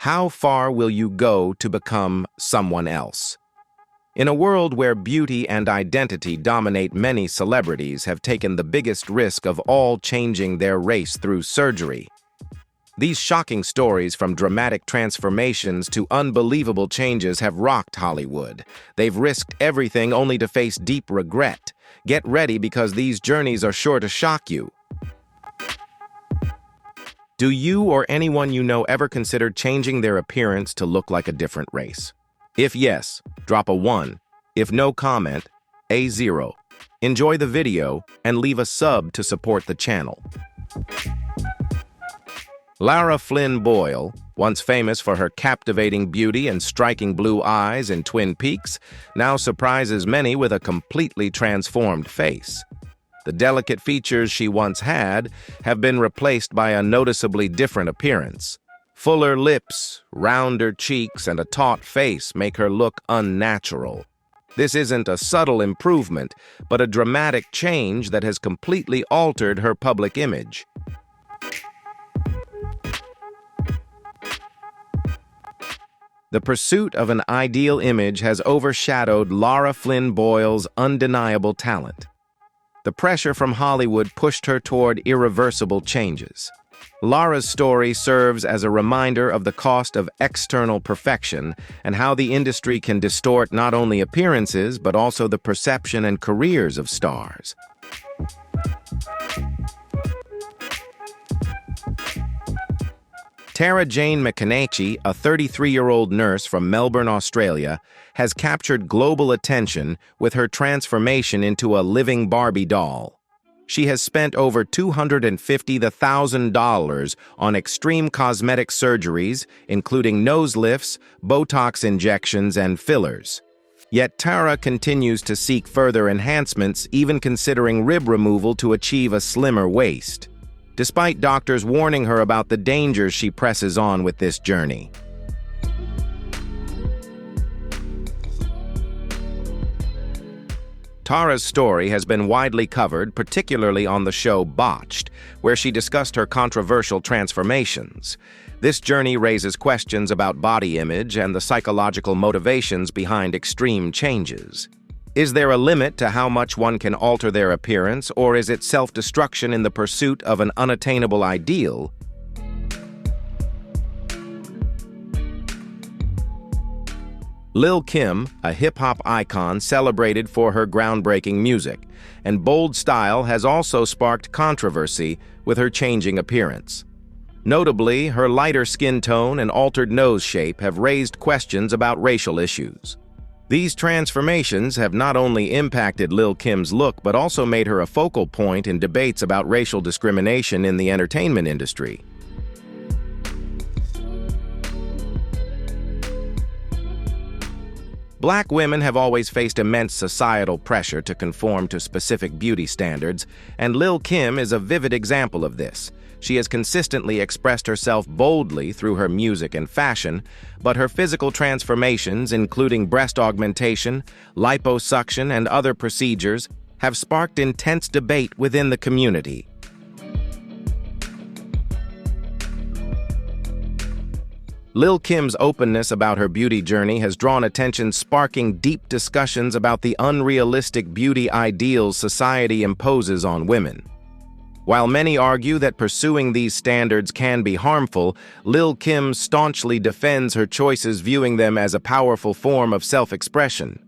How far will you go to become someone else? In a world where beauty and identity dominate, many celebrities have taken the biggest risk of all, changing their race through surgery. These shocking stories, from dramatic transformations to unbelievable changes, have rocked Hollywood. They've risked everything only to face deep regret. Get ready, because these journeys are sure to shock you. Do you or anyone you know ever considered changing their appearance to look like a different race? If yes, drop a 1. If no, comment a 0. Enjoy the video and leave a sub to support the channel. Lara Flynn Boyle, once famous for her captivating beauty and striking blue eyes in Twin Peaks, now surprises many with a completely transformed face. The delicate features she once had have been replaced by a noticeably different appearance. Fuller lips, rounder cheeks, and a taut face make her look unnatural. This isn't a subtle improvement, but a dramatic change that has completely altered her public image. The pursuit of an ideal image has overshadowed Lara Flynn Boyle's undeniable talent. The pressure from Hollywood pushed her toward irreversible changes. Lara's story serves as a reminder of the cost of external perfection and how the industry can distort not only appearances but also the perception and careers of stars. Tara Jane McConaughey, a 33-year-old nurse from Melbourne, Australia, has captured global attention with her transformation into a living Barbie doll. She has spent over $250,000 on extreme cosmetic surgeries, including nose lifts, Botox injections, and fillers. Yet Tara continues to seek further enhancements, even considering rib removal to achieve a slimmer waist. Despite doctors warning her about the dangers, she presses on with this journey. Tara's story has been widely covered, particularly on the show Botched, where she discussed her controversial transformations. This journey raises questions about body image and the psychological motivations behind extreme changes. Is there a limit to how much one can alter their appearance, or is it self-destruction in the pursuit of an unattainable ideal? Lil' Kim, a hip-hop icon celebrated for her groundbreaking music and bold style, has also sparked controversy with her changing appearance. Notably, her lighter skin tone and altered nose shape have raised questions about racial issues. These transformations have not only impacted Lil' Kim's look but also made her a focal point in debates about racial discrimination in the entertainment industry. Black women have always faced immense societal pressure to conform to specific beauty standards, and Lil' Kim is a vivid example of this. She has consistently expressed herself boldly through her music and fashion, but her physical transformations, including breast augmentation, liposuction, and other procedures, have sparked intense debate within the community. Lil' Kim's openness about her beauty journey has drawn attention, sparking deep discussions about the unrealistic beauty ideals society imposes on women. While many argue that pursuing these standards can be harmful, Lil' Kim staunchly defends her choices, viewing them as a powerful form of self-expression.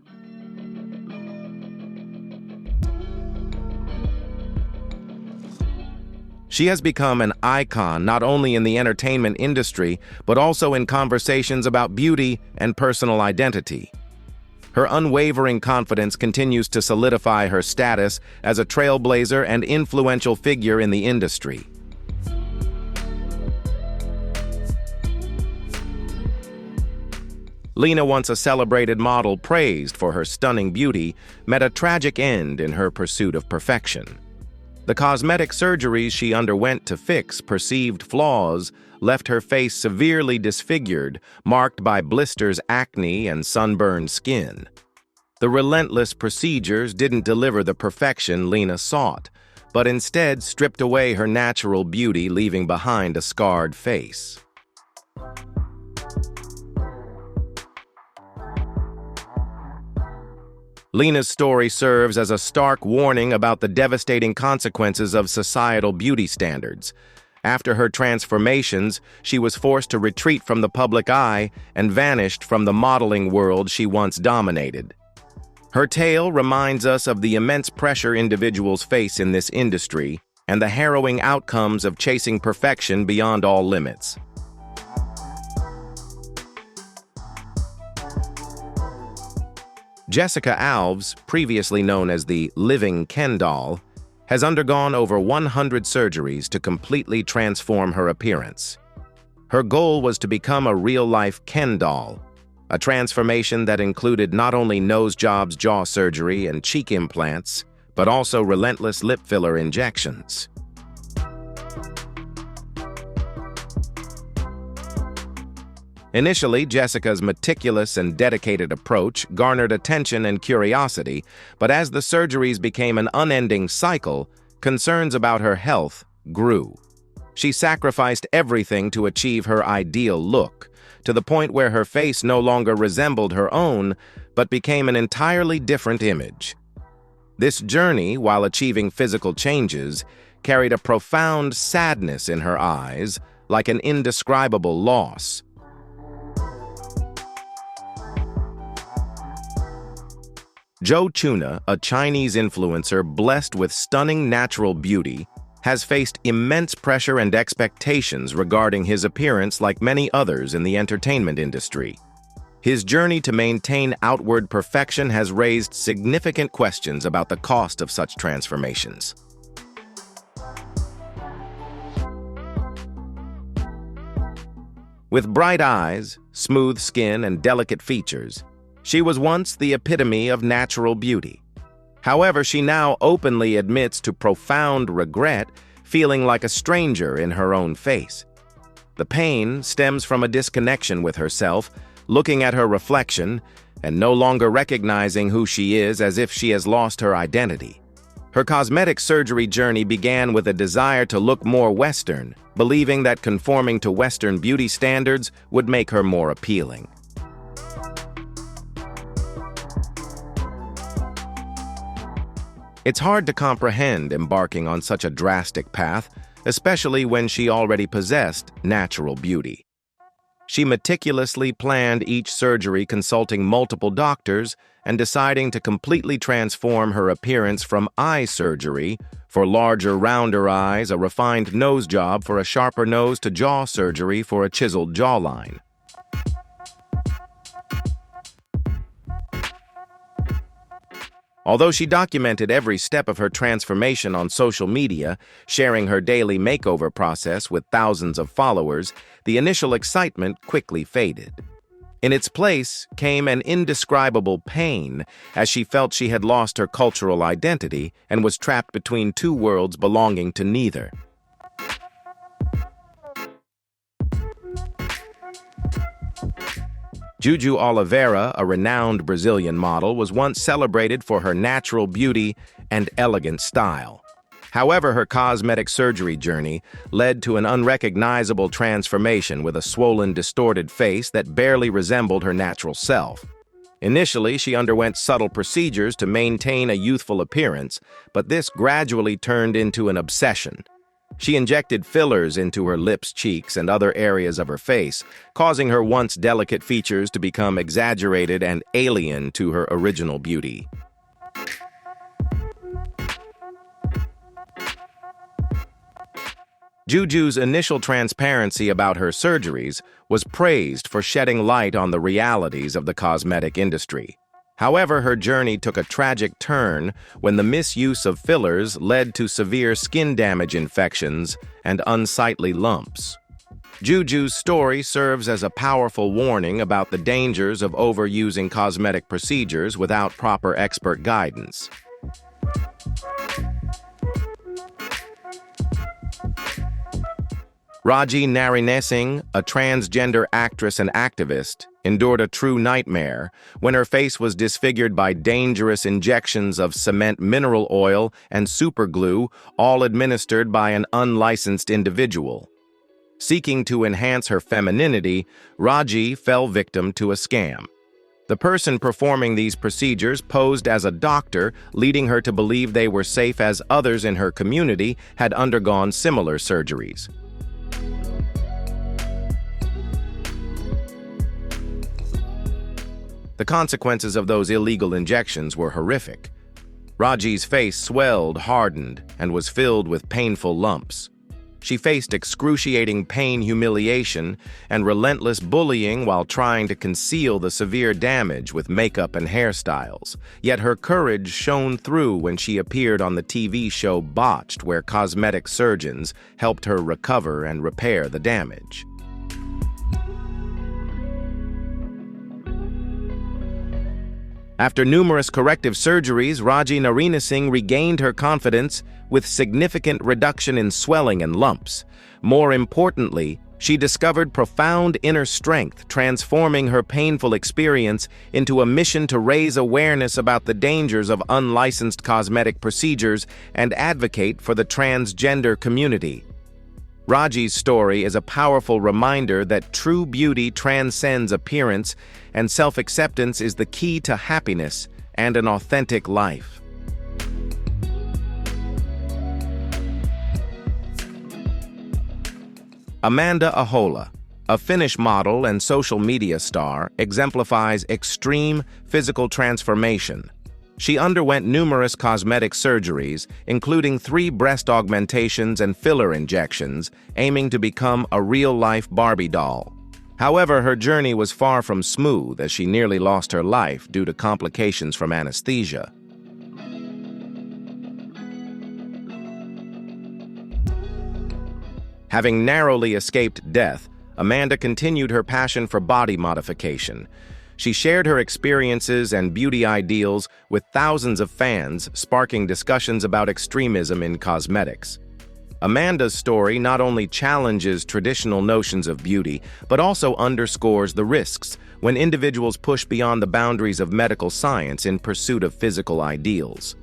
She has become an icon not only in the entertainment industry, but also in conversations about beauty and personal identity. Her unwavering confidence continues to solidify her status as a trailblazer and influential figure in the industry. Lena, once a celebrated model praised for her stunning beauty, met a tragic end in her pursuit of perfection. The cosmetic surgeries she underwent to fix perceived flaws left her face severely disfigured, marked by blisters, acne, and sunburned skin. The relentless procedures didn't deliver the perfection Lena sought, but instead stripped away her natural beauty, leaving behind a scarred face. Lena's story serves as a stark warning about the devastating consequences of societal beauty standards. After her transformations, she was forced to retreat from the public eye and vanished from the modeling world she once dominated. Her tale reminds us of the immense pressure individuals face in this industry and the harrowing outcomes of chasing perfection beyond all limits. Jessica Alves, previously known as the Living Ken doll, has undergone over 100 surgeries to completely transform her appearance. Her goal was to become a real-life Ken doll, a transformation that included not only nose jobs, jaw surgery, and cheek implants, but also relentless lip filler injections. Initially, Jessica's meticulous and dedicated approach garnered attention and curiosity, but as the surgeries became an unending cycle, concerns about her health grew. She sacrificed everything to achieve her ideal look, to the point where her face no longer resembled her own, but became an entirely different image. This journey, while achieving physical changes, carried a profound sadness in her eyes, like an indescribable loss. Joe Tuna, a Chinese influencer blessed with stunning natural beauty, has faced immense pressure and expectations regarding his appearance like many others in the entertainment industry. His journey to maintain outward perfection has raised significant questions about the cost of such transformations. With bright eyes, smooth skin, and delicate features, she was once the epitome of natural beauty. However, she now openly admits to profound regret, feeling like a stranger in her own face. The pain stems from a disconnection with herself, looking at her reflection, and no longer recognizing who she is, as if she has lost her identity. Her cosmetic surgery journey began with a desire to look more Western, believing that conforming to Western beauty standards would make her more appealing. It's hard to comprehend embarking on such a drastic path, especially when she already possessed natural beauty. She meticulously planned each surgery, consulting multiple doctors and deciding to completely transform her appearance from eye surgery for larger, rounder eyes, a refined nose job for a sharper nose, to jaw surgery for a chiseled jawline. Although she documented every step of her transformation on social media, sharing her daily makeover process with thousands of followers, the initial excitement quickly faded. In its place came an indescribable pain, as she felt she had lost her cultural identity and was trapped between two worlds belonging to neither. Juju Oliveira, a renowned Brazilian model, was once celebrated for her natural beauty and elegant style. However, her cosmetic surgery journey led to an unrecognizable transformation, with a swollen, distorted face that barely resembled her natural self. Initially, she underwent subtle procedures to maintain a youthful appearance, but this gradually turned into an obsession. She injected fillers into her lips, cheeks, and other areas of her face, causing her once delicate features to become exaggerated and alien to her original beauty. Juju's initial transparency about her surgeries was praised for shedding light on the realities of the cosmetic industry. However, her journey took a tragic turn when the misuse of fillers led to severe skin damage, infections, and unsightly lumps. Juju's story serves as a powerful warning about the dangers of overusing cosmetic procedures without proper expert guidance. Raji Narinesing, a transgender actress and activist, endured a true nightmare when her face was disfigured by dangerous injections of cement, mineral oil, and superglue, all administered by an unlicensed individual. Seeking to enhance her femininity, Raji fell victim to a scam. The person performing these procedures posed as a doctor, leading her to believe they were safe as others in her community had undergone similar surgeries. The consequences of those illegal injections were horrific. Raji's face swelled, hardened, and was filled with painful lumps. She faced excruciating pain, humiliation, and relentless bullying while trying to conceal the severe damage with makeup and hairstyles. Yet her courage shone through when she appeared on the TV show Botched, where cosmetic surgeons helped her recover and repair the damage. After numerous corrective surgeries, Raji Narina Singh regained her confidence with significant reduction in swelling and lumps. More importantly, she discovered profound inner strength, transforming her painful experience into a mission to raise awareness about the dangers of unlicensed cosmetic procedures and advocate for the transgender community. Raji's story is a powerful reminder that true beauty transcends appearance, and self-acceptance is the key to happiness and an authentic life. Amanda Ahola, a Finnish model and social media star, exemplifies extreme physical transformation. She underwent numerous cosmetic surgeries, including 3 breast augmentations and filler injections, aiming to become a real-life Barbie doll. However, her journey was far from smooth, as she nearly lost her life due to complications from anesthesia. Having narrowly escaped death, Amanda continued her passion for body modification. She shared her experiences and beauty ideals with thousands of fans, sparking discussions about extremism in cosmetics. Amanda's story not only challenges traditional notions of beauty, but also underscores the risks when individuals push beyond the boundaries of medical science in pursuit of physical ideals.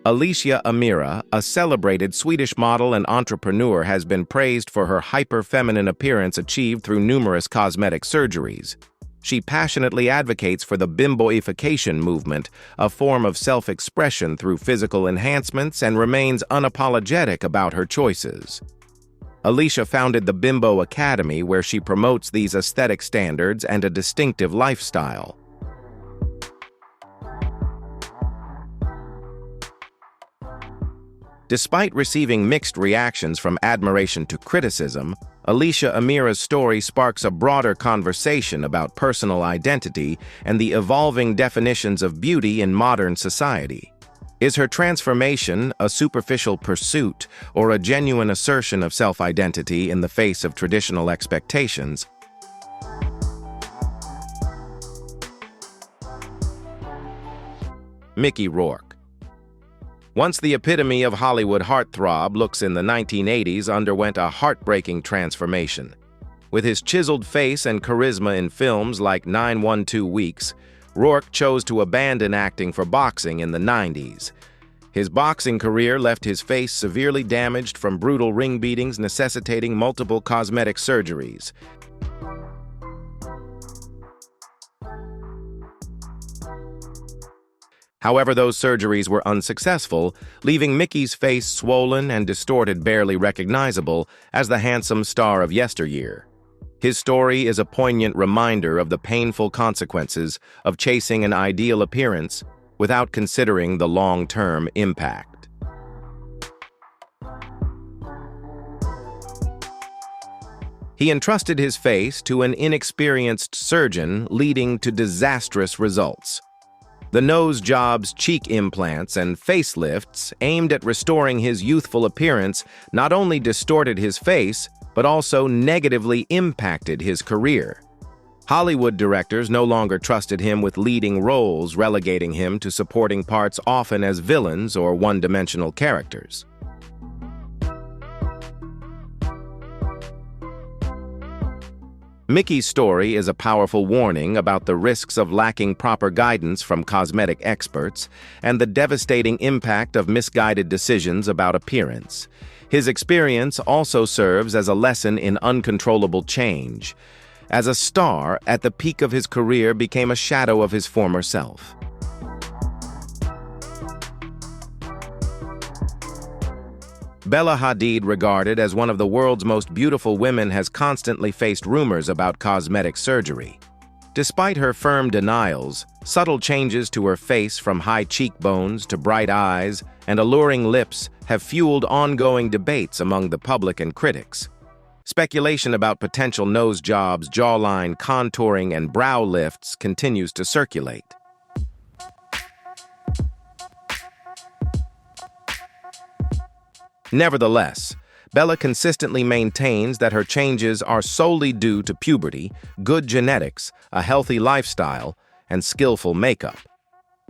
Alicia Amira, a celebrated Swedish model and entrepreneur, has been praised for her hyper-feminine appearance achieved through numerous cosmetic surgeries. She passionately advocates for the bimboification movement, a form of self-expression through physical enhancements, and remains unapologetic about her choices. Alicia founded the Bimbo Academy, where she promotes these aesthetic standards and a distinctive lifestyle. Despite receiving mixed reactions from admiration to criticism, Alicia Amira's story sparks a broader conversation about personal identity and the evolving definitions of beauty in modern society. Is her transformation a superficial pursuit or a genuine assertion of self-identity in the face of traditional expectations? Mickey Rourke. Once the epitome of Hollywood heartthrob, looks in the 1980s underwent a heartbreaking transformation. With his chiseled face and charisma in films like 912 Weeks, Rourke chose to abandon acting for boxing in the 90s. His boxing career left his face severely damaged from brutal ring beatings necessitating multiple cosmetic surgeries. However, those surgeries were unsuccessful, leaving Mickey's face swollen and distorted, barely recognizable as the handsome star of yesteryear. His story is a poignant reminder of the painful consequences of chasing an ideal appearance without considering the long-term impact. He entrusted his face to an inexperienced surgeon, leading to disastrous results. The nose jobs, cheek implants, and facelifts aimed at restoring his youthful appearance not only distorted his face, but also negatively impacted his career. Hollywood directors no longer trusted him with leading roles, relegating him to supporting parts often as villains or one-dimensional characters. Mickey's story is a powerful warning about the risks of lacking proper guidance from cosmetic experts and the devastating impact of misguided decisions about appearance. His experience also serves as a lesson in uncontrollable change. As a star, at the peak of his career became a shadow of his former self. Bella Hadid, regarded as one of the world's most beautiful women, has constantly faced rumors about cosmetic surgery. Despite her firm denials, subtle changes to her face, from high cheekbones to bright eyes and alluring lips, have fueled ongoing debates among the public and critics. Speculation about potential nose jobs, jawline contouring, and brow lifts continues to circulate. Nevertheless, Bella consistently maintains that her changes are solely due to puberty, good genetics, a healthy lifestyle, and skillful makeup.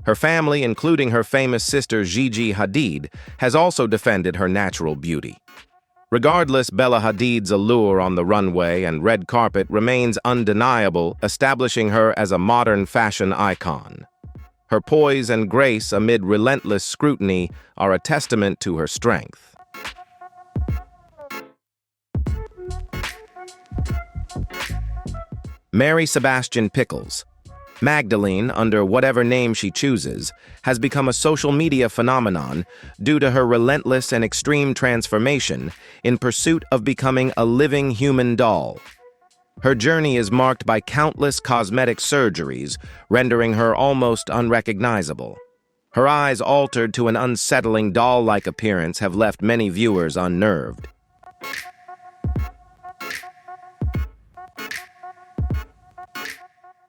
Her family, including her famous sister Gigi Hadid, has also defended her natural beauty. Regardless, Bella Hadid's allure on the runway and red carpet remains undeniable, establishing her as a modern fashion icon. Her poise and grace amid relentless scrutiny are a testament to her strength. Mary Sebastian Pickles, Magdalene, under whatever name she chooses, has become a social media phenomenon due to her relentless and extreme transformation in pursuit of becoming a living human doll. Her journey is marked by countless cosmetic surgeries, rendering her almost unrecognizable. Her eyes, altered to an unsettling doll-like appearance, have left many viewers unnerved.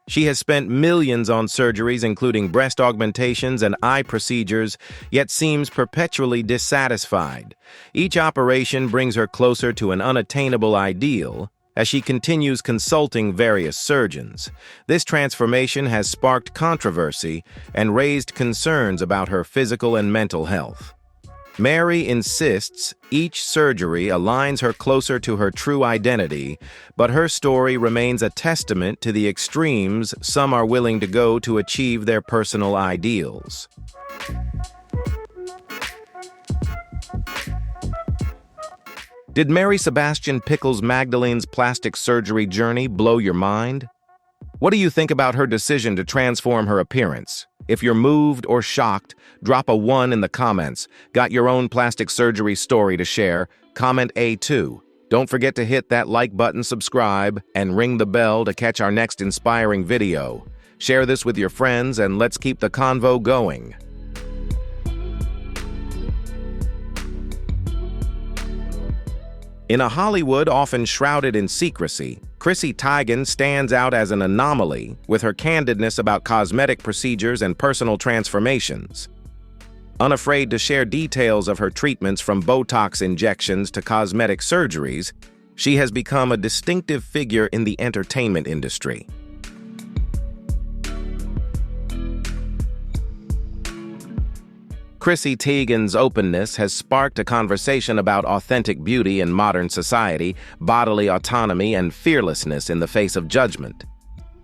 She has spent millions on surgeries, including breast augmentations and eye procedures, yet seems perpetually dissatisfied. Each operation brings her closer to an unattainable ideal, as she continues consulting various surgeons. This transformation has sparked controversy and raised concerns about her physical and mental health. Mary insists each surgery aligns her closer to her true identity, but her story remains a testament to the extremes some are willing to go to achieve their personal ideals. Did Mary Sebastian Pickles Magdalene's plastic surgery journey blow your mind? What do you think about her decision to transform her appearance? If you're moved or shocked, drop a 1 in the comments. Got your own plastic surgery story to share? Comment A2. Don't forget to hit that like button, subscribe, and ring the bell to catch our next inspiring video. Share this with your friends and let's keep the convo going. In a Hollywood often shrouded in secrecy, Chrissy Teigen stands out as an anomaly with her candidness about cosmetic procedures and personal transformations. Unafraid to share details of her treatments, from Botox injections to cosmetic surgeries, she has become a distinctive figure in the entertainment industry. Chrissy Teigen's openness has sparked a conversation about authentic beauty in modern society, bodily autonomy, and fearlessness in the face of judgment.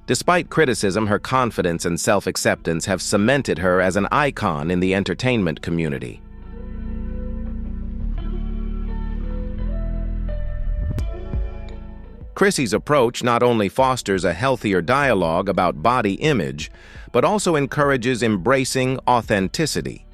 Despite criticism, her confidence and self-acceptance have cemented her as an icon in the entertainment community. Chrissy's approach not only fosters a healthier dialogue about body image, but also encourages embracing authenticity.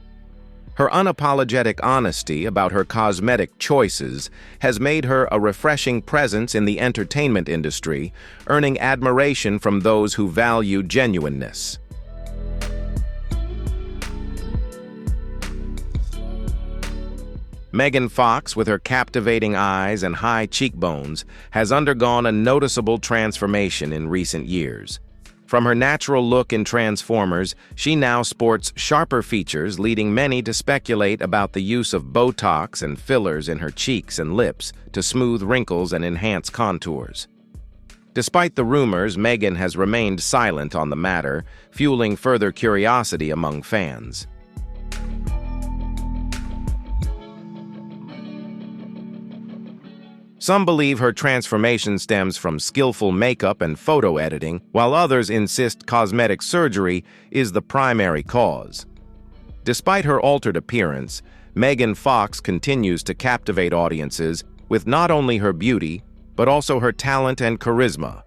Her unapologetic honesty about her cosmetic choices has made her a refreshing presence in the entertainment industry, earning admiration from those who value genuineness. Megan Fox, with her captivating eyes and high cheekbones, has undergone a noticeable transformation in recent years. From her natural look in Transformers, she now sports sharper features, leading many to speculate about the use of Botox and fillers in her cheeks and lips to smooth wrinkles and enhance contours. Despite the rumors, Megan has remained silent on the matter, fueling further curiosity among fans. Some believe her transformation stems from skillful makeup and photo editing, while others insist cosmetic surgery is the primary cause. Despite her altered appearance, Megan Fox continues to captivate audiences with not only her beauty, but also her talent and charisma.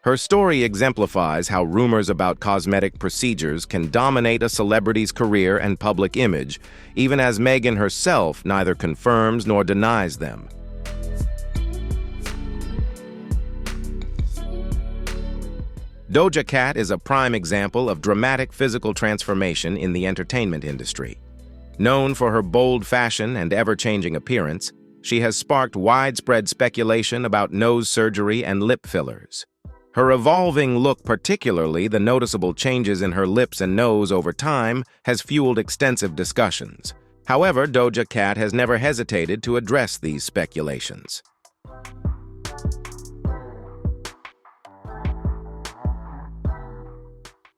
Her story exemplifies how rumors about cosmetic procedures can dominate a celebrity's career and public image, even as Megan herself neither confirms nor denies them. Doja Cat is a prime example of dramatic physical transformation in the entertainment industry. Known for her bold fashion and ever-changing appearance, she has sparked widespread speculation about nose surgery and lip fillers. Her evolving look, particularly the noticeable changes in her lips and nose over time, has fueled extensive discussions. However, Doja Cat has never hesitated to address these speculations.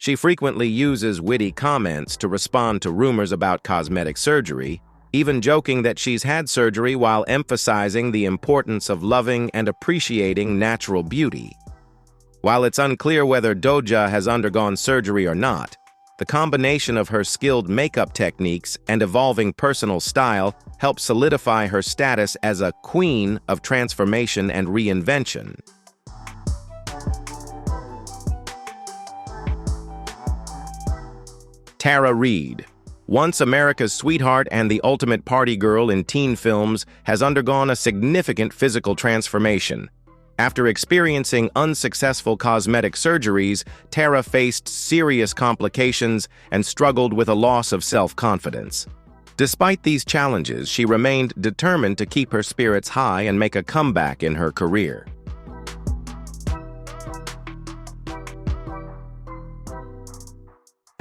She frequently uses witty comments to respond to rumors about cosmetic surgery, even joking that she's had surgery while emphasizing the importance of loving and appreciating natural beauty. While it's unclear whether Doja has undergone surgery or not, the combination of her skilled makeup techniques and evolving personal style helps solidify her status as a queen of transformation and reinvention. Tara Reid, once America's sweetheart and the ultimate party girl in teen films, has undergone a significant physical transformation. After experiencing unsuccessful cosmetic surgeries, Tara faced serious complications and struggled with a loss of self-confidence. Despite these challenges, she remained determined to keep her spirits high and make a comeback in her career.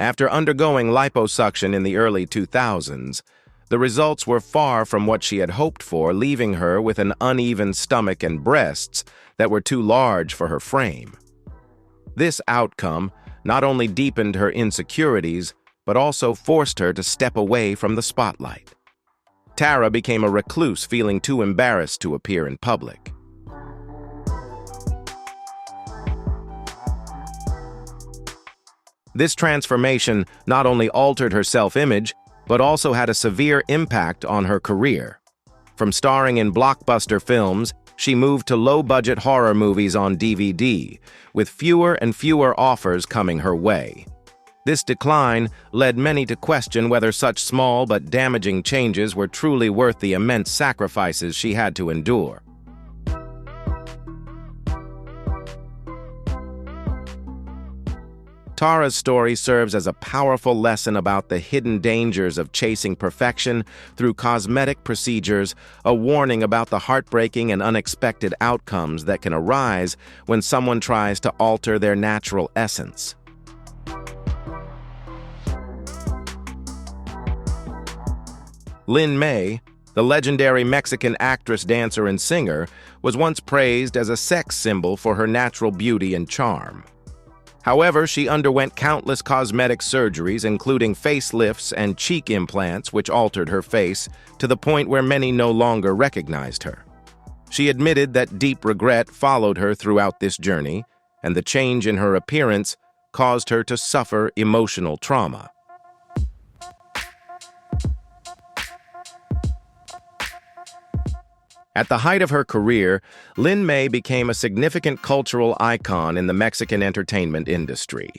After undergoing liposuction in the early 2000s, the results were far from what she had hoped for, leaving her with an uneven stomach and breasts that were too large for her frame. This outcome not only deepened her insecurities, but also forced her to step away from the spotlight. Tara became a recluse, feeling too embarrassed to appear in public. This transformation not only altered her self-image, but also had a severe impact on her career. From starring in blockbuster films, she moved to low-budget horror movies on DVD, with fewer and fewer offers coming her way. This decline led many to question whether such small but damaging changes were truly worth the immense sacrifices she had to endure. Tara's story serves as a powerful lesson about the hidden dangers of chasing perfection through cosmetic procedures, a warning about the heartbreaking and unexpected outcomes that can arise when someone tries to alter their natural essence. Lin May, the legendary Mexican actress, dancer, and singer, was once praised as a sex symbol for her natural beauty and charm. However, she underwent countless cosmetic surgeries, including facelifts and cheek implants, which altered her face to the point where many no longer recognized her. She admitted that deep regret followed her throughout this journey, and the change in her appearance caused her to suffer emotional trauma. At the height of her career, Lin May became a significant cultural icon in the Mexican entertainment industry.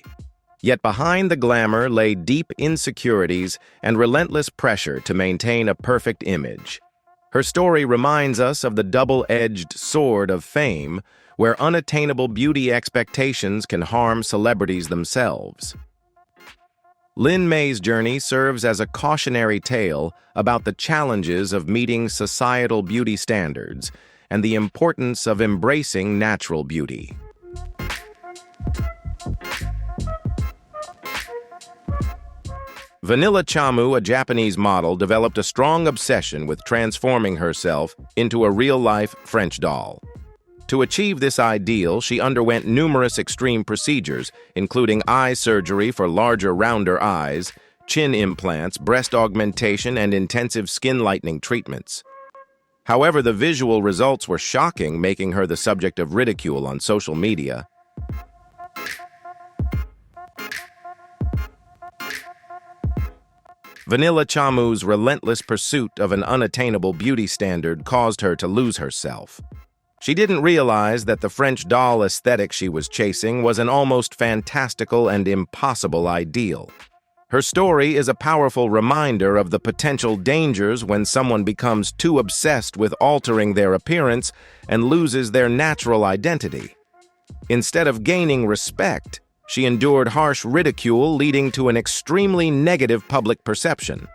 Yet behind the glamour lay deep insecurities and relentless pressure to maintain a perfect image. Her story reminds us of the double-edged sword of fame, where unattainable beauty expectations can harm celebrities themselves. Lin May's journey serves as a cautionary tale about the challenges of meeting societal beauty standards and the importance of embracing natural beauty. Vanilla Chamu, a Japanese model, developed a strong obsession with transforming herself into a real-life French doll. To achieve this ideal, she underwent numerous extreme procedures, including eye surgery for larger, rounder eyes, chin implants, breast augmentation, and intensive skin lightening treatments. However, the visual results were shocking, making her the subject of ridicule on social media. Vanilla Chamu's relentless pursuit of an unattainable beauty standard caused her to lose herself. She didn't realize that the French doll aesthetic she was chasing was an almost fantastical and impossible ideal. Her story is a powerful reminder of the potential dangers when someone becomes too obsessed with altering their appearance and loses their natural identity. Instead of gaining respect, she endured harsh ridicule, leading to an extremely negative public perception.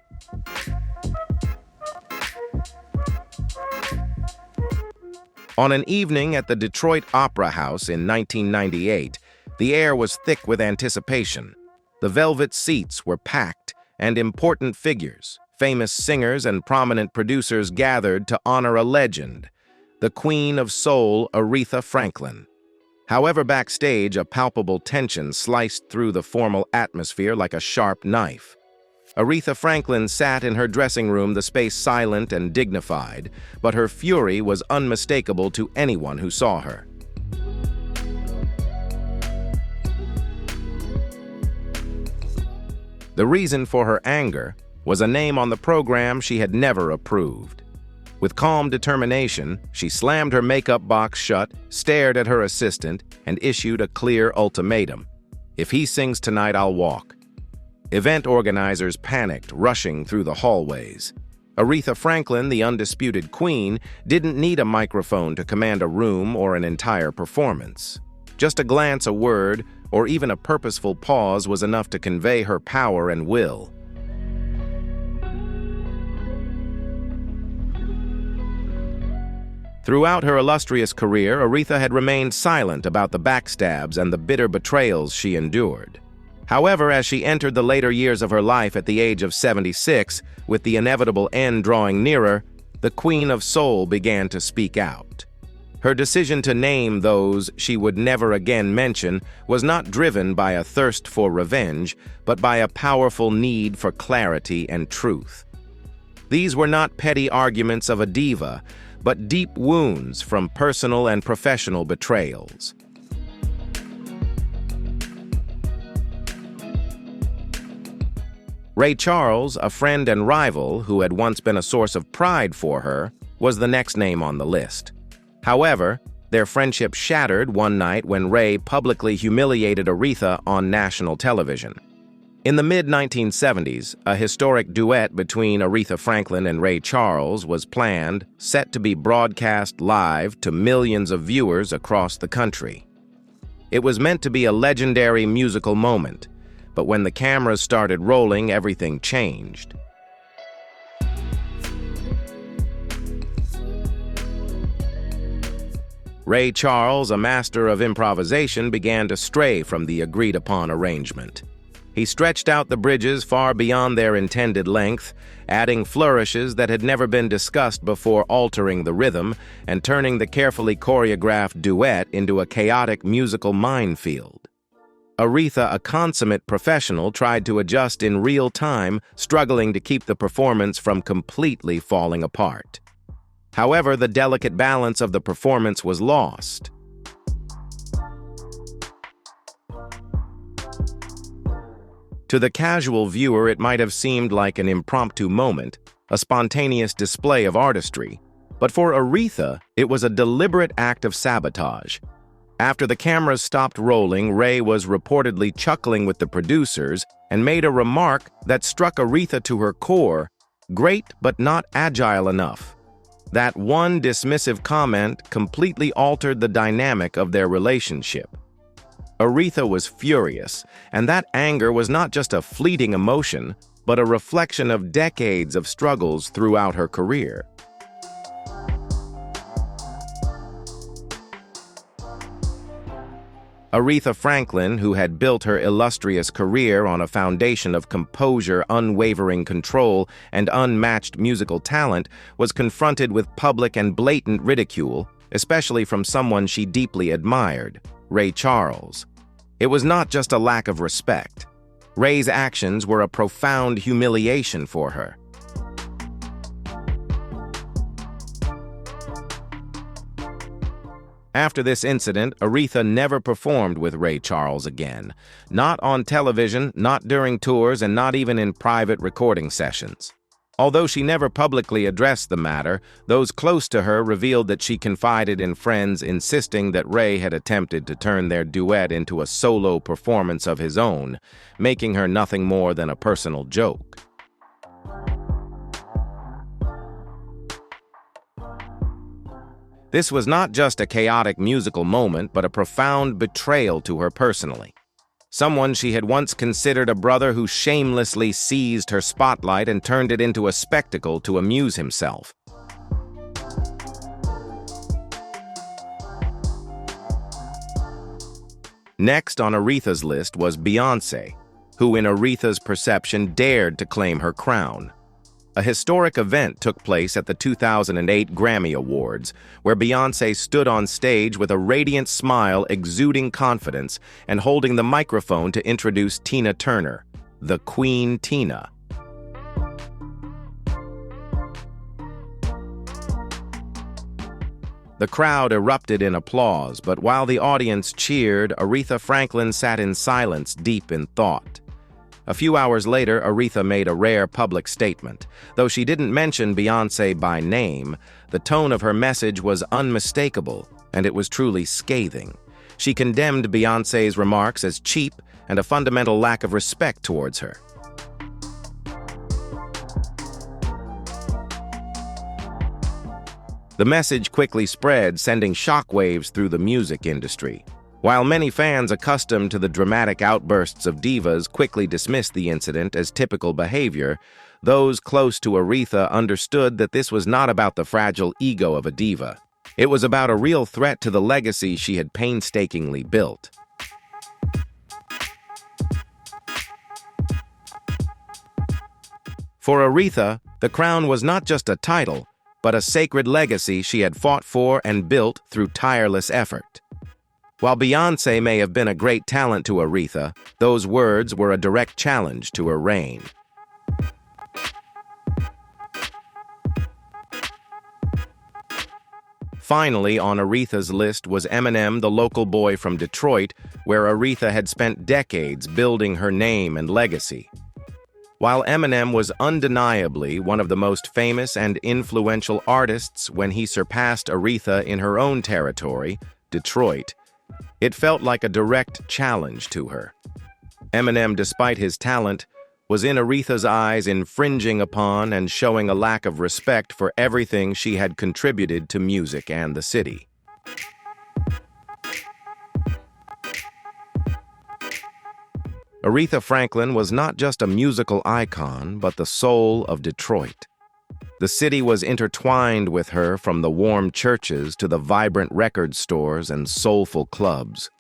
On an evening at the Detroit Opera House in 1998, the air was thick with anticipation. The velvet seats were packed, and important figures, famous singers and prominent producers gathered to honor a legend, the Queen of Soul, Aretha Franklin. However, backstage, a palpable tension sliced through the formal atmosphere like a sharp knife. Aretha Franklin sat in her dressing room, the space silent and dignified, but her fury was unmistakable to anyone who saw her. The reason for her anger was a name on the program she had never approved. With calm determination, she slammed her makeup box shut, stared at her assistant, and issued a clear ultimatum. "If he sings tonight, I'll walk." Event organizers panicked, rushing through the hallways. Aretha Franklin, the undisputed queen, didn't need a microphone to command a room or an entire performance. Just a glance, a word, or even a purposeful pause was enough to convey her power and will. Throughout her illustrious career, Aretha had remained silent about the backstabs and the bitter betrayals she endured. However, as she entered the later years of her life at the age of 76, with the inevitable end drawing nearer, the Queen of Soul began to speak out. Her decision to name those she would never again mention was not driven by a thirst for revenge, but by a powerful need for clarity and truth. These were not petty arguments of a diva, but deep wounds from personal and professional betrayals. Ray Charles, a friend and rival who had once been a source of pride for her, was the next name on the list. However, their friendship shattered one night when Ray publicly humiliated Aretha on national television. In the mid-1970s, a historic duet between Aretha Franklin and Ray Charles was planned, set to be broadcast live to millions of viewers across the country. It was meant to be a legendary musical moment, but when the cameras started rolling, everything changed. Ray Charles, a master of improvisation, began to stray from the agreed-upon arrangement. He stretched out the bridges far beyond their intended length, adding flourishes that had never been discussed before, altering the rhythm and turning the carefully choreographed duet into a chaotic musical minefield. Aretha, a consummate professional, tried to adjust in real time, struggling to keep the performance from completely falling apart. However, the delicate balance of the performance was lost. To the casual viewer, it might have seemed like an impromptu moment, a spontaneous display of artistry. But for Aretha, it was a deliberate act of sabotage. After the cameras stopped rolling, Ray was reportedly chuckling with the producers and made a remark that struck Aretha to her core: great but not agile enough. That one dismissive comment completely altered the dynamic of their relationship. Aretha was furious, and that anger was not just a fleeting emotion, but a reflection of decades of struggles throughout her career. Aretha Franklin, who had built her illustrious career on a foundation of composure, unwavering control, and unmatched musical talent, was confronted with public and blatant ridicule, especially from someone she deeply admired, Ray Charles. It was not just a lack of respect. Ray's actions were a profound humiliation for her. After this incident, Aretha never performed with Ray Charles again. Not on television, not during tours, and not even in private recording sessions. Although she never publicly addressed the matter, those close to her revealed that she confided in friends, insisting that Ray had attempted to turn their duet into a solo performance of his own, making her nothing more than a personal joke. This was not just a chaotic musical moment, but a profound betrayal to her personally. Someone she had once considered a brother who shamelessly seized her spotlight and turned it into a spectacle to amuse himself. Next on Aretha's list was Beyoncé, who in Aretha's perception dared to claim her crown. A historic event took place at the 2008 Grammy Awards, where Beyoncé stood on stage with a radiant smile, exuding confidence, and holding the microphone to introduce Tina Turner, the Queen Tina. The crowd erupted in applause, but while the audience cheered, Aretha Franklin sat in silence, deep in thought. A few hours later, Aretha made a rare public statement. Though she didn't mention Beyoncé by name, the tone of her message was unmistakable, and it was truly scathing. She condemned Beyoncé's remarks as cheap and a fundamental lack of respect towards her. The message quickly spread, sending shockwaves through the music industry. While many fans accustomed to the dramatic outbursts of divas quickly dismissed the incident as typical behavior, those close to Aretha understood that this was not about the fragile ego of a diva. It was about a real threat to the legacy she had painstakingly built. For Aretha, the crown was not just a title, but a sacred legacy she had fought for and built through tireless effort. While Beyoncé may have been a great talent to Aretha, those words were a direct challenge to her reign. Finally, on Aretha's list was Eminem, the local boy from Detroit, where Aretha had spent decades building her name and legacy. While Eminem was undeniably one of the most famous and influential artists when he surpassed Aretha in her own territory, Detroit, it felt like a direct challenge to her. Eminem, despite his talent, was in Aretha's eyes infringing upon and showing a lack of respect for everything she had contributed to music and the city. Aretha Franklin was not just a musical icon, but the soul of Detroit. The city was intertwined with her, from the warm churches to the vibrant record stores and soulful clubs.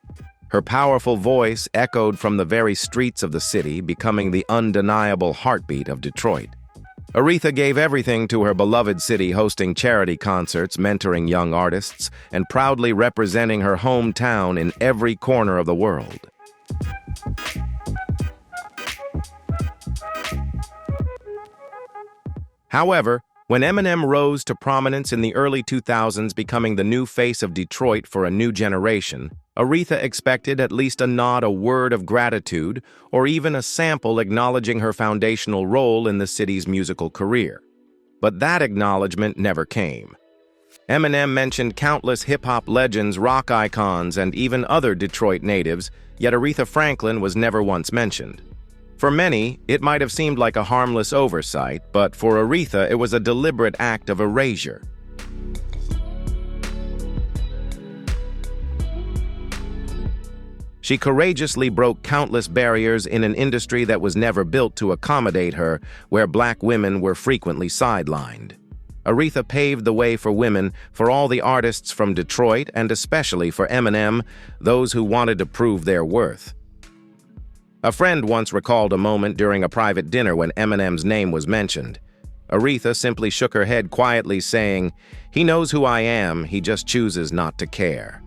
Her powerful voice echoed from the very streets of the city, becoming the undeniable heartbeat of Detroit. Aretha gave everything to her beloved city, hosting charity concerts, mentoring young artists, and proudly representing her hometown in every corner of the world. However, when Eminem rose to prominence in the early 2000s, becoming the new face of Detroit for a new generation, Aretha expected at least a nod, a word of gratitude, or even a sample acknowledging her foundational role in the city's musical career. But that acknowledgement never came. Eminem mentioned countless hip-hop legends, rock icons, and even other Detroit natives, yet Aretha Franklin was never once mentioned. For many, it might have seemed like a harmless oversight, but for Aretha, it was a deliberate act of erasure. She courageously broke countless barriers in an industry that was never built to accommodate her, where black women were frequently sidelined. Aretha paved the way for women, for all the artists from Detroit, and especially for Eminem, those who wanted to prove their worth. A friend once recalled a moment during a private dinner when Eminem's name was mentioned. Aretha simply shook her head quietly, saying, "He knows who I am, he just chooses not to care."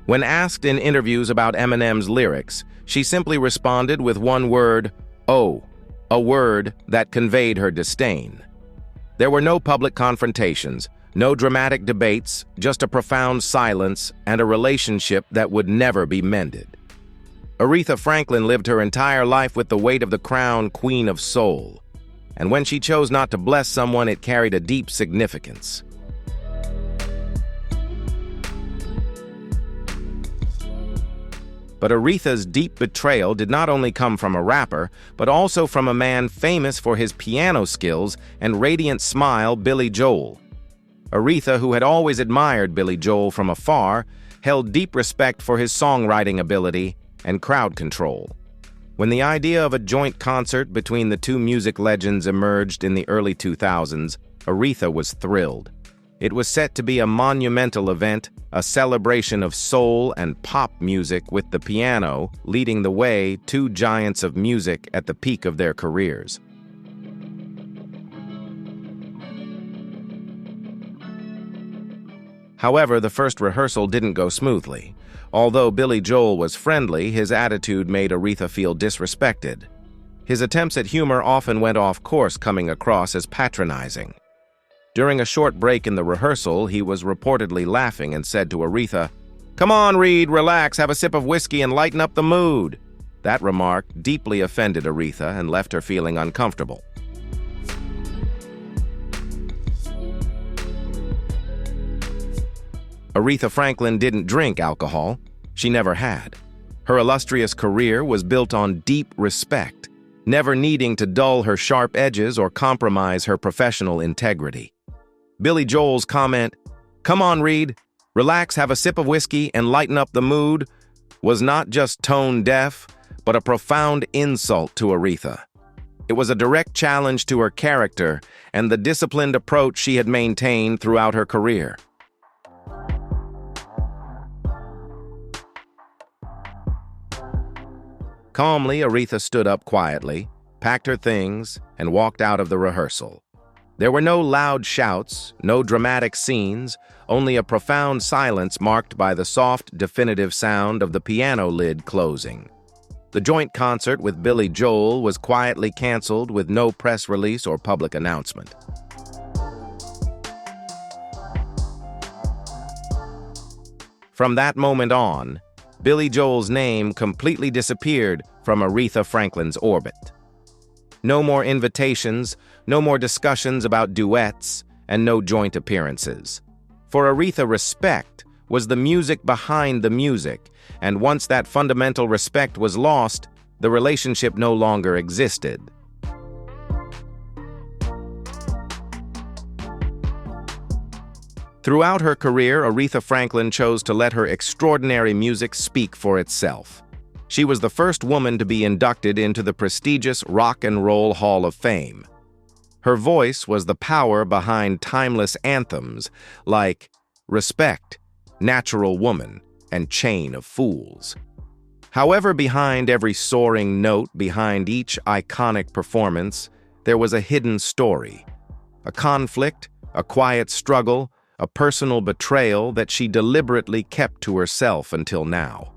When asked in interviews about Eminem's lyrics, she simply responded with one word, "Oh," a word that conveyed her disdain. There were no public confrontations, no dramatic debates, just a profound silence and a relationship that would never be mended. Aretha Franklin lived her entire life with the weight of the crown Queen of Soul, and when she chose not to bless someone, it carried a deep significance. But Aretha's deep betrayal did not only come from a rapper, but also from a man famous for his piano skills and radiant smile, Billy Joel. Aretha, who had always admired Billy Joel from afar, held deep respect for his songwriting ability and crowd control. When the idea of a joint concert between the two music legends emerged in the early 2000s, Aretha was thrilled. It was set to be a monumental event, a celebration of soul and pop music with the piano leading the way, two giants of music at the peak of their careers. However, the first rehearsal didn't go smoothly. Although Billy Joel was friendly, his attitude made Aretha feel disrespected. His attempts at humor often went off course, coming across as patronizing. During a short break in the rehearsal, he was reportedly laughing and said to Aretha, "Come on, Reed, relax, have a sip of whiskey and lighten up the mood." That remark deeply offended Aretha and left her feeling uncomfortable. Aretha Franklin didn't drink alcohol. She never had. Her illustrious career was built on deep respect, never needing to dull her sharp edges or compromise her professional integrity. Billy Joel's comment, "Come on, Reed, relax, have a sip of whiskey, and lighten up the mood," was not just tone deaf, but a profound insult to Aretha. It was a direct challenge to her character and the disciplined approach she had maintained throughout her career. Calmly, Aretha stood up quietly, packed her things, and walked out of the rehearsal. There were no loud shouts, no dramatic scenes, only a profound silence marked by the soft, definitive sound of the piano lid closing. The joint concert with Billy Joel was quietly canceled with no press release or public announcement. From that moment on, Billy Joel's name completely disappeared from Aretha Franklin's orbit. No more invitations, no more discussions about duets, and no joint appearances. For Aretha, respect was the music behind the music, and once that fundamental respect was lost, the relationship no longer existed. Throughout her career, Aretha Franklin chose to let her extraordinary music speak for itself. She was the first woman to be inducted into the prestigious Rock and Roll Hall of Fame. Her voice was the power behind timeless anthems like Respect, Natural Woman, and Chain of Fools. However, behind every soaring note, behind each iconic performance, there was a hidden story. A conflict, a quiet struggle, a personal betrayal that she deliberately kept to herself until now.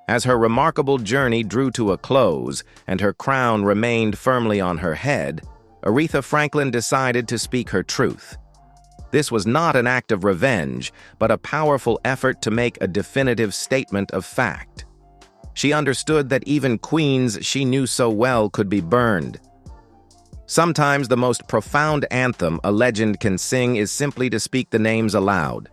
As her remarkable journey drew to a close and her crown remained firmly on her head, Aretha Franklin decided to speak her truth. This was not an act of revenge, but a powerful effort to make a definitive statement of fact. She understood that even queens she knew so well could be burned. Sometimes the most profound anthem a legend can sing is simply to speak the names aloud.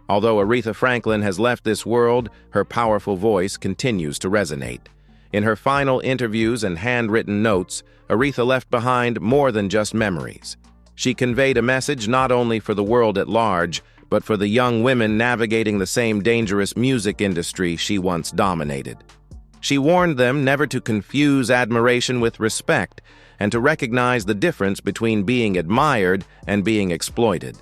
Although Aretha Franklin has left this world, her powerful voice continues to resonate. In her final interviews and handwritten notes, Aretha left behind more than just memories. She conveyed a message not only for the world at large, but for the young women navigating the same dangerous music industry she once dominated. She warned them never to confuse admiration with respect and to recognize the difference between being admired and being exploited.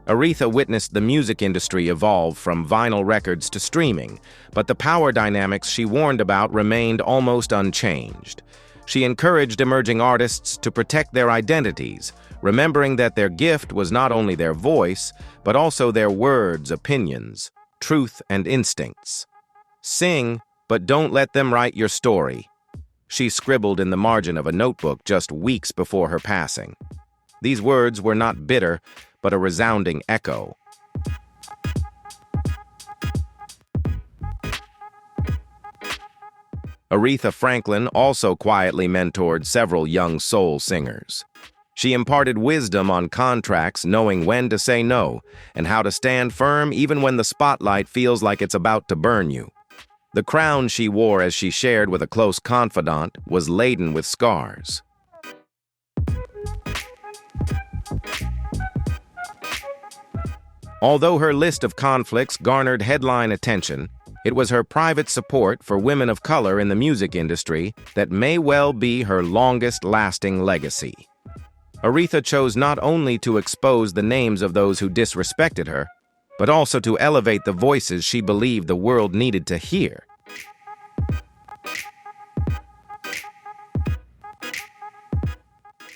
Aretha witnessed the music industry evolve from vinyl records to streaming, but the power dynamics she warned about remained almost unchanged. She encouraged emerging artists to protect their identities, remembering that their gift was not only their voice, but also their words, opinions, truth, and instincts. Sing, but don't let them write your story, she scribbled in the margin of a notebook just weeks before her passing. These words were not bitter, but a resounding echo. Aretha Franklin also quietly mentored several young soul singers. She imparted wisdom on contracts, knowing when to say no, and how to stand firm even when the spotlight feels like it's about to burn you. The crown she wore, as she shared with a close confidant, was laden with scars. Although her list of conflicts garnered headline attention, it was her private support for women of color in the music industry that may well be her longest-lasting legacy. Aretha chose not only to expose the names of those who disrespected her, but also to elevate the voices she believed the world needed to hear.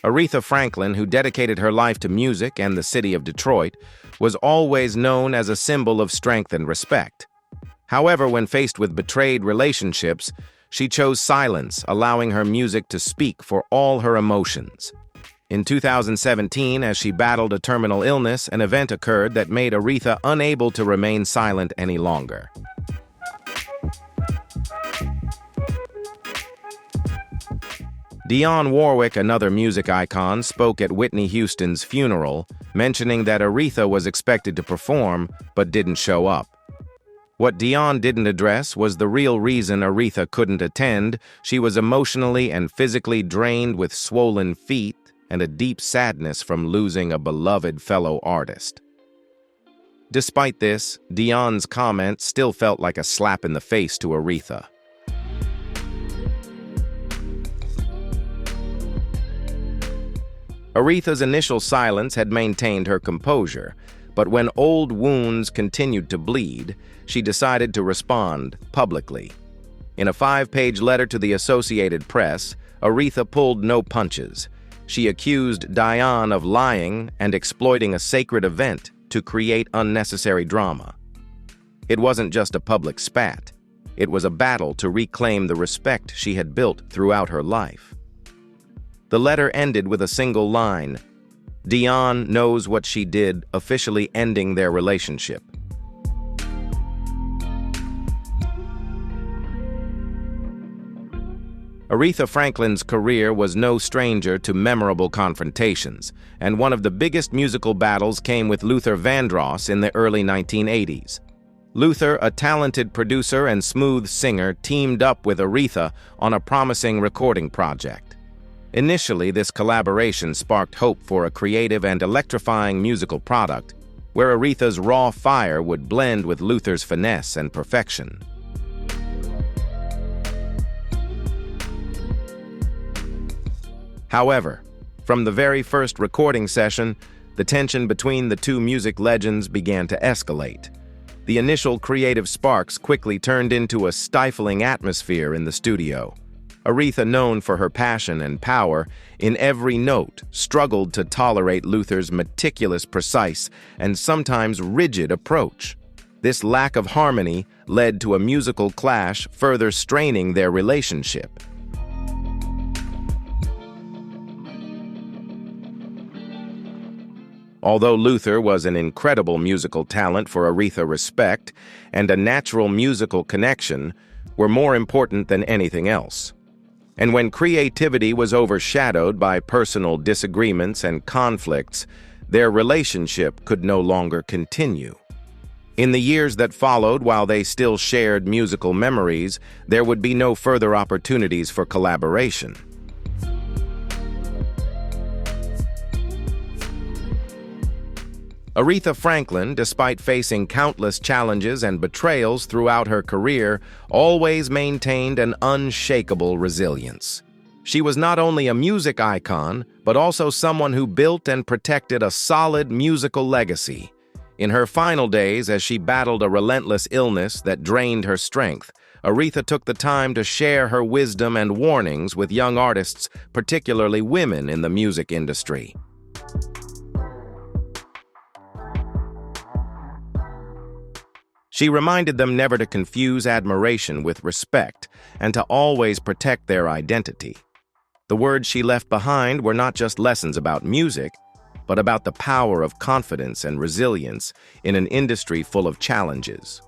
Aretha Franklin, who dedicated her life to music and the city of Detroit, was always known as a symbol of strength and respect. However, when faced with betrayed relationships, she chose silence, allowing her music to speak for all her emotions. In 2017, as she battled a terminal illness, an event occurred that made Aretha unable to remain silent any longer. Dionne Warwick, another music icon, spoke at Whitney Houston's funeral, mentioning that Aretha was expected to perform but didn't show up. What Dionne didn't address was the real reason Aretha couldn't attend. She was emotionally and physically drained with swollen feet and a deep sadness from losing a beloved fellow artist. Despite this, Dionne's comment still felt like a slap in the face to Aretha. Aretha's initial silence had maintained her composure, but when old wounds continued to bleed, she decided to respond publicly. In a 5-page letter to the Associated Press, Aretha pulled no punches. She accused Dionne of lying and exploiting a sacred event to create unnecessary drama. It wasn't just a public spat. It was a battle to reclaim the respect she had built throughout her life. The letter ended with a single line: "Dionne knows what she did," officially ending their relationship. Aretha Franklin's career was no stranger to memorable confrontations, and one of the biggest musical battles came with Luther Vandross in the early 1980s. Luther, a talented producer and smooth singer, teamed up with Aretha on a promising recording project. Initially, this collaboration sparked hope for a creative and electrifying musical product, where Aretha's raw fire would blend with Luther's finesse and perfection. However, from the very first recording session, the tension between the two music legends began to escalate. The initial creative sparks quickly turned into a stifling atmosphere in the studio. Aretha, known for her passion and power in every note, struggled to tolerate Luther's meticulous, precise, and sometimes rigid approach. This lack of harmony led to a musical clash, further straining their relationship. Although Luther was an incredible musical talent for Aretha, respect and a natural musical connection were more important than anything else. And when creativity was overshadowed by personal disagreements and conflicts, their relationship could no longer continue. In the years that followed, while they still shared musical memories, there would be no further opportunities for collaboration. Aretha Franklin, despite facing countless challenges and betrayals throughout her career, always maintained an unshakable resilience. She was not only a music icon, but also someone who built and protected a solid musical legacy. In her final days, as she battled a relentless illness that drained her strength, Aretha took the time to share her wisdom and warnings with young artists, particularly women in the music industry. She reminded them never to confuse admiration with respect and to always protect their identity. The words she left behind were not just lessons about music, but about the power of confidence and resilience in an industry full of challenges.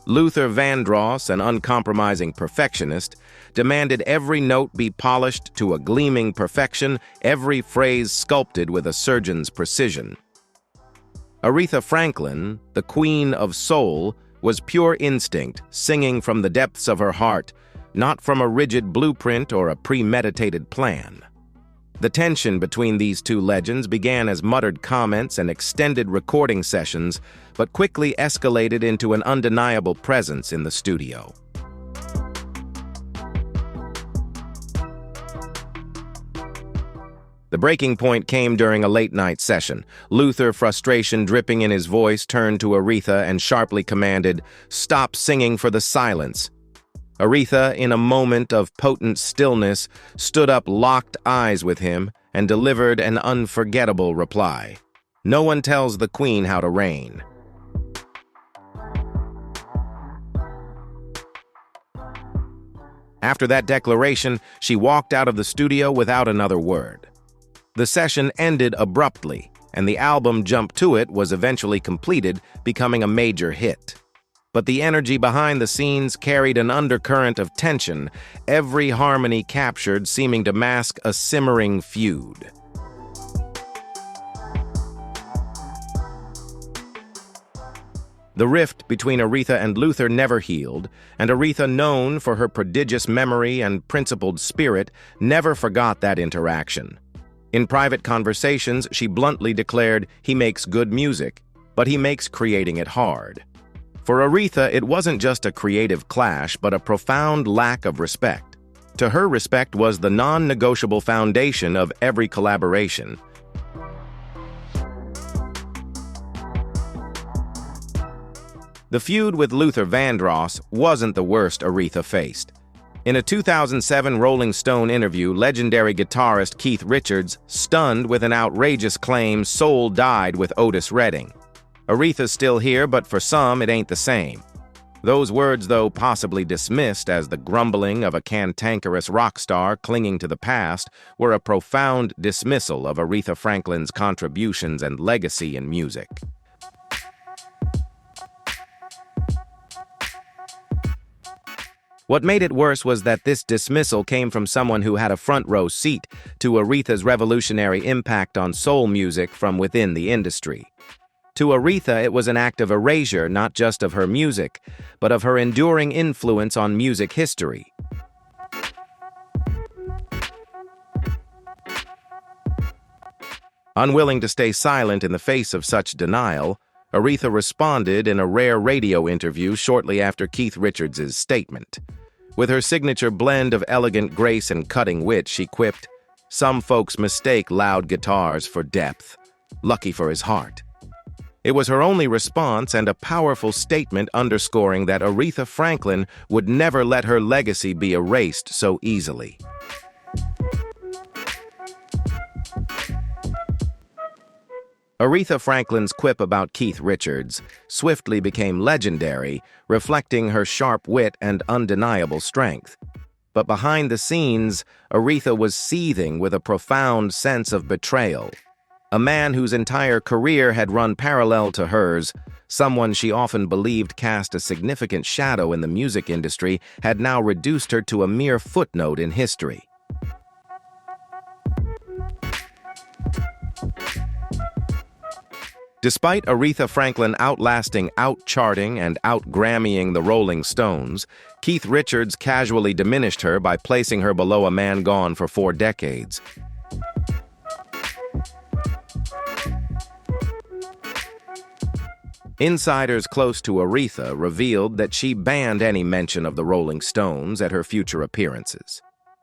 Luther Vandross, an uncompromising perfectionist, demanded every note be polished to a gleaming perfection, every phrase sculpted with a surgeon's precision. Aretha Franklin, the queen of soul, was pure instinct, singing from the depths of her heart, not from a rigid blueprint or a premeditated plan. The tension between these two legends began as muttered comments and extended recording sessions, but quickly escalated into an undeniable presence in the studio. The breaking point came during a late-night session. Luther, frustration dripping in his voice, turned to Aretha and sharply commanded, "Stop singing for the silence." Aretha, in a moment of potent stillness, stood up, locked eyes with him, and delivered an unforgettable reply. "No one tells the queen how to reign." After that declaration, she walked out of the studio without another word. The session ended abruptly, and the album Jump to It was eventually completed, becoming a major hit. But the energy behind the scenes carried an undercurrent of tension, every harmony captured seeming to mask a simmering feud. The rift between Aretha and Luther never healed, and Aretha, known for her prodigious memory and principled spirit, never forgot that interaction. In private conversations, she bluntly declared, "He makes good music, but he makes creating it hard." For Aretha, it wasn't just a creative clash, but a profound lack of respect. To her, respect was the non-negotiable foundation of every collaboration. The feud with Luther Vandross wasn't the worst Aretha faced. In a 2007 Rolling Stone interview, legendary guitarist Keith Richards stunned with an outrageous claim soul died with Otis Redding. "Aretha's still here, but for some, it ain't the same." Those words, though possibly dismissed as the grumbling of a cantankerous rock star clinging to the past, were a profound dismissal of Aretha Franklin's contributions and legacy in music. What made it worse was that this dismissal came from someone who had a front-row seat to Aretha's revolutionary impact on soul music from within the industry. To Aretha, it was an act of erasure not just of her music, but of her enduring influence on music history. Unwilling to stay silent in the face of such denial, Aretha responded in a rare radio interview shortly after Keith Richards' statement. With her signature blend of elegant grace and cutting wit, she quipped, "Some folks mistake loud guitars for depth. Lucky for his heart." It was her only response and a powerful statement underscoring that Aretha Franklin would never let her legacy be erased so easily. Aretha Franklin's quip about Keith Richards swiftly became legendary, reflecting her sharp wit and undeniable strength. But behind the scenes, Aretha was seething with a profound sense of betrayal. A man whose entire career had run parallel to hers, someone she often believed cast a significant shadow in the music industry, had now reduced her to a mere footnote in history. Despite Aretha Franklin outlasting, out-charting, and out-Grammying the Rolling Stones, Keith Richards casually diminished her by placing her below a man gone for 4 decades. Insiders close to Aretha revealed that she banned any mention of the Rolling Stones at her future appearances.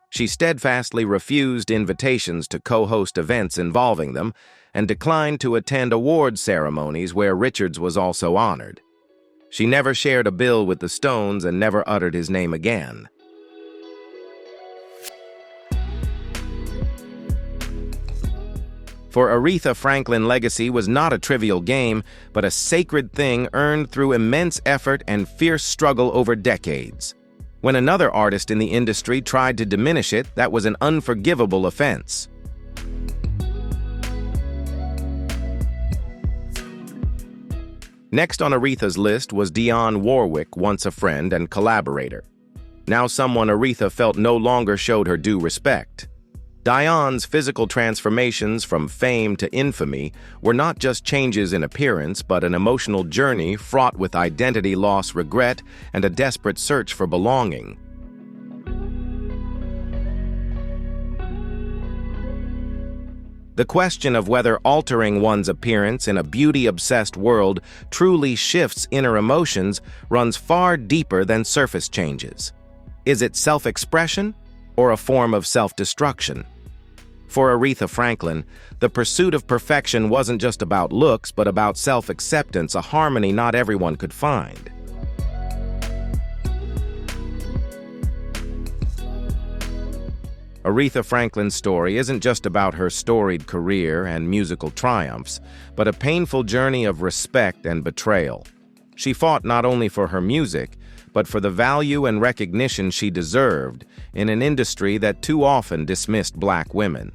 She steadfastly refused invitations to co-host events involving them and declined to attend award ceremonies where Richards was also honored. She never shared a bill with the Stones and never uttered his name again. For Aretha Franklin, legacy was not a trivial game, but a sacred thing earned through immense effort and fierce struggle over decades. When another artist in the industry tried to diminish it, that was an unforgivable offense. Next on Aretha's list was Dionne Warwick, once a friend and collaborator. Now someone Aretha felt no longer showed her due respect. Dionne's physical transformations from fame to infamy were not just changes in appearance, but an emotional journey fraught with identity loss, regret, and a desperate search for belonging. The question of whether altering one's appearance in a beauty-obsessed world truly shifts inner emotions runs far deeper than surface changes. Is it self-expression or a form of self-destruction? For Aretha Franklin, the pursuit of perfection wasn't just about looks, but about self-acceptance, a harmony not everyone could find. Aretha Franklin's story isn't just about her storied career and musical triumphs, but a painful journey of respect and betrayal. She fought not only for her music, but for the value and recognition she deserved in an industry that too often dismissed Black women.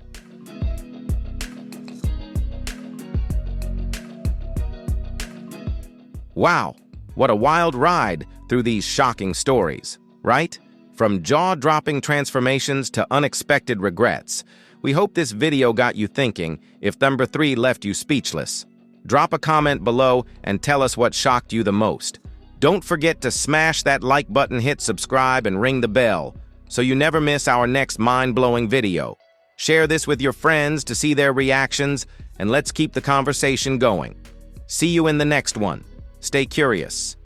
Wow, what a wild ride through these shocking stories, right? From jaw-dropping transformations to unexpected regrets. We hope this video got you thinking, if number 3 left you speechless. Drop a comment below and tell us what shocked you the most. Don't forget to smash that like button, hit subscribe, and ring the bell so you never miss our next mind-blowing video. Share this with your friends to see their reactions, and let's keep the conversation going. See you in the next one. Stay curious.